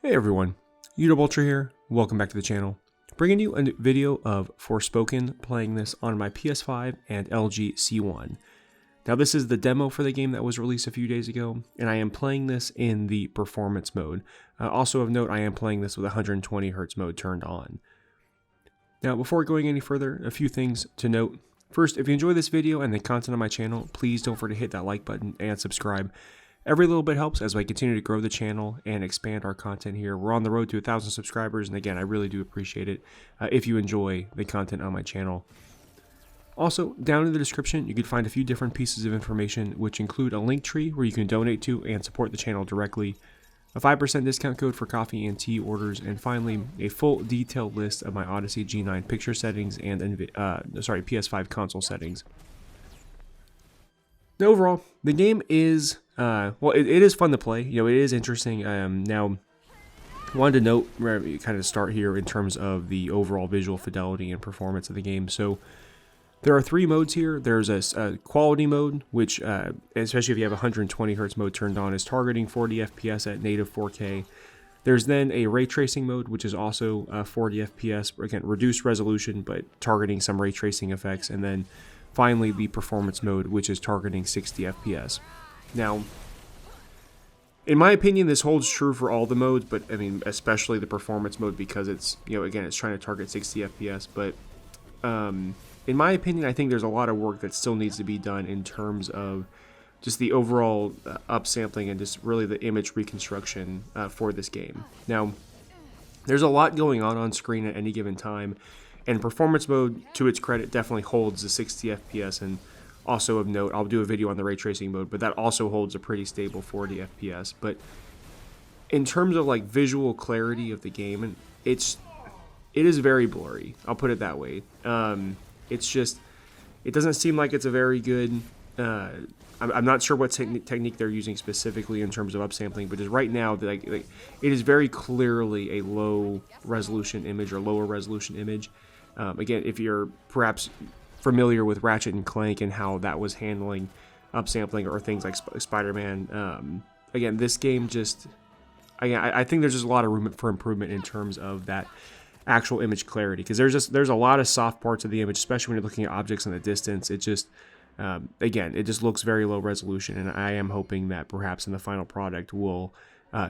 Hey everyone, Udub here. Welcome back to the channel. Bringing you a video of Forspoken, playing this on my PS5 and LG C1. Now this is the demo for the game that was released a few days ago, and I am playing this in the performance mode. Also of note, I am playing this with 120Hz mode turned on. Now before going any further, a few things to note. First, if you enjoy this video and the content on my channel, please don't forget to hit that like button and subscribe. Every little bit helps as I continue to grow the channel and expand our content here. We're on the road to 1,000 subscribers, and again, I really do appreciate it if you enjoy the content on my channel. Also, down in the description, you can find a few different pieces of information, which include a link tree where you can donate to and support the channel directly, a 5% discount code for coffee and tea orders, and finally, a full detailed list of my Odyssey G9 picture settings and PS5 console settings. Now, overall, the game is it is fun to play. You know, it is interesting. Now, I wanted to note where you kind of start here in terms of the overall visual fidelity and performance of the game. So, there are three modes here. There's a quality mode, which, especially if you have 120Hz mode turned on, is targeting 40 FPS at native 4K. There's then a ray tracing mode, which is also 40 FPS, again, reduced resolution, but targeting some ray tracing effects. And then finally, the performance mode, which is targeting 60 FPS. Now, in my opinion, this holds true for all the modes, but I mean, especially the performance mode, because it's, you know, again, it's trying to target 60 FPS. But in my opinion, I think there's a lot of work that still needs to be done in terms of just the overall upsampling and just really the image reconstruction for this game. Now, there's a lot going on screen at any given time. And performance mode, to its credit, definitely holds the 60 FPS, and also of note, I'll do a video on the ray tracing mode, but that also holds a pretty stable 40 FPS. But in terms of like visual clarity of the game, and it is very blurry. I'll put it that way. It's just, it doesn't seem like it's a very good. I'm not sure what technique they're using specifically in terms of upsampling, but just right now, like it is very clearly a low resolution image or lower resolution image. Again, if you're perhaps familiar with Ratchet and Clank and how that was handling upsampling or things like Spider-Man, again, this game just, I think there's just a lot of room for improvement in terms of that actual image clarity, because there's a lot of soft parts of the image, especially when you're looking at objects in the distance. It just, again, it just looks very low resolution, and I am hoping that perhaps in the final product we'll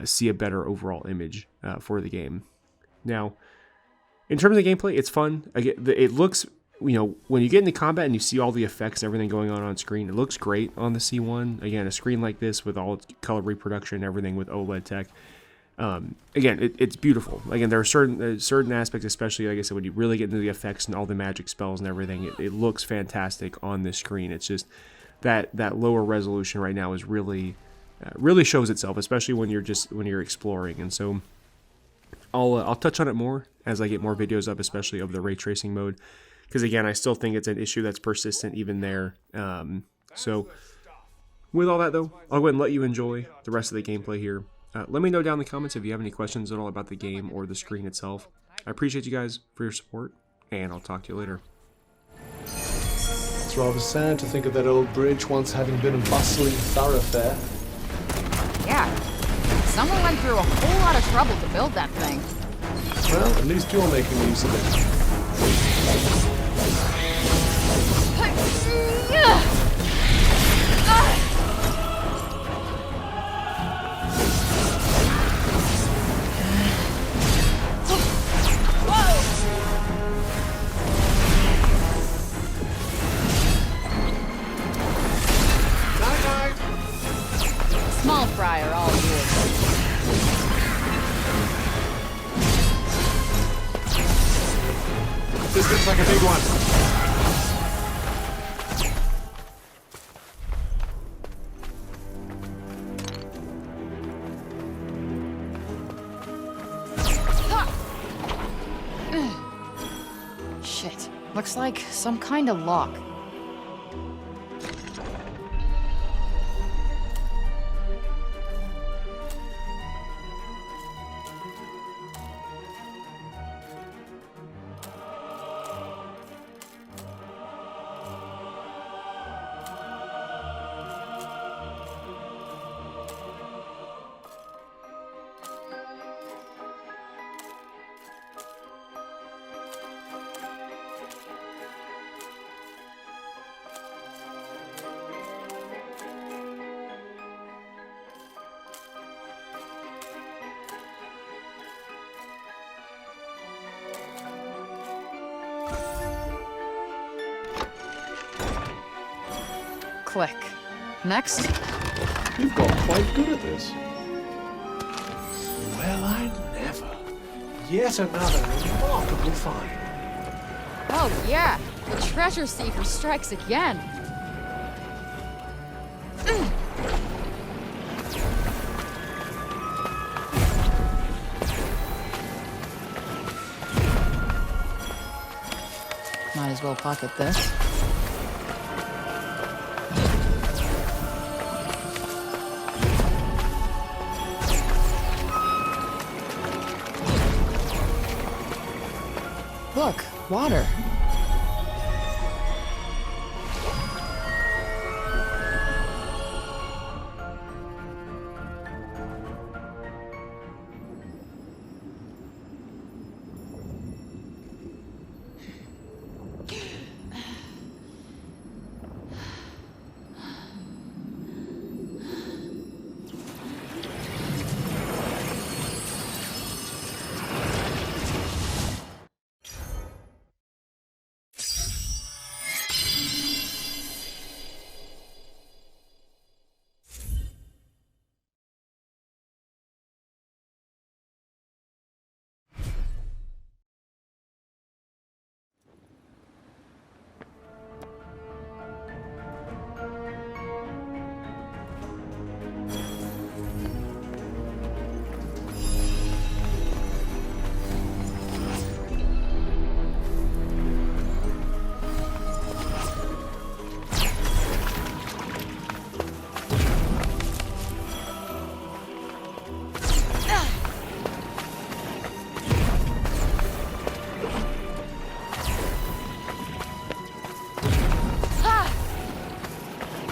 see a better overall image for the game. Now, in terms of gameplay, it's fun. It looks, you know, when you get into combat and you see all the effects and everything going on screen, it looks great on the C1. Again, a screen like this with all its color reproduction and everything with OLED tech. Again, it's beautiful. Again, there are certain aspects, especially, like I said, when you really get into the effects and all the magic spells and everything, it looks fantastic on this screen. It's just that lower resolution right now is really shows itself, especially when you're exploring. And so I'll touch on it more as I get more videos up, especially of the ray tracing mode, because again, I still think it's an issue that's persistent even there. So with all that though, I'll go ahead and let you enjoy the rest of the gameplay here. Let me know down in the comments if you have any questions at all about the game or the screen itself. I appreciate you guys for your support, and I'll talk to you later. It's rather sad to think of that old bridge once having been a bustling thoroughfare. Yeah, someone went through a whole lot of trouble to build that thing. Well, at least you're making use of it. Small fry are all yours. This looks like a big one. Shit, looks like some kind of lock. Click. Next. You've got quite good at this. Well, I never. Yet another remarkable find. Oh yeah, the treasure seeker strikes again. Might as well pocket this. Look, water.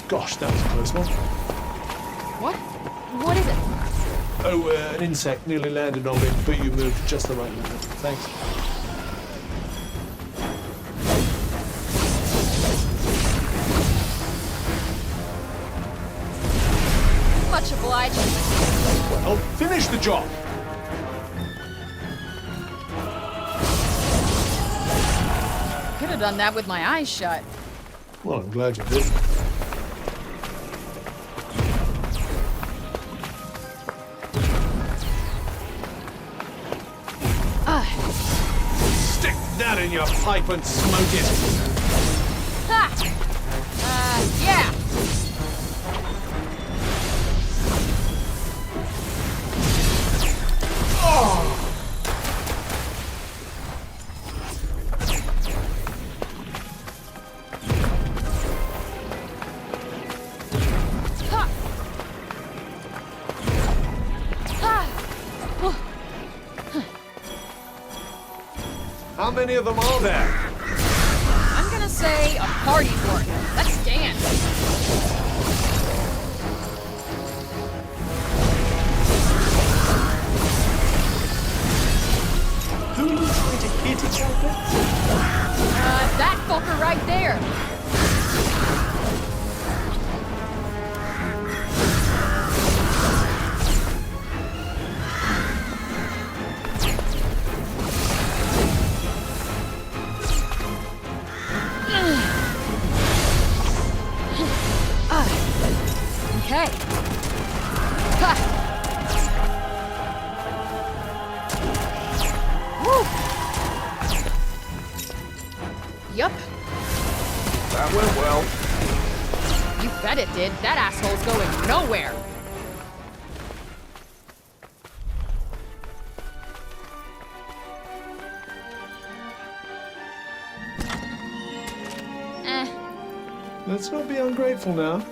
Gosh, that was a close one. What? What is it? Oh, an insect nearly landed on me, but you moved just the right moment. Thanks. Much obliged. Well, finish the job. Could have done that with my eyes shut. Well, I'm glad you didn't. Stick that in your pipe and smoke it. Ha! Yeah. How many of them are there? I'm gonna say a party's worth. Let's dance. Who are you trying to hit each other? That fucker right there. Okay. Ha! Woo! Yup. That went well. You bet it did. That asshole's going nowhere. Let's not be ungrateful now.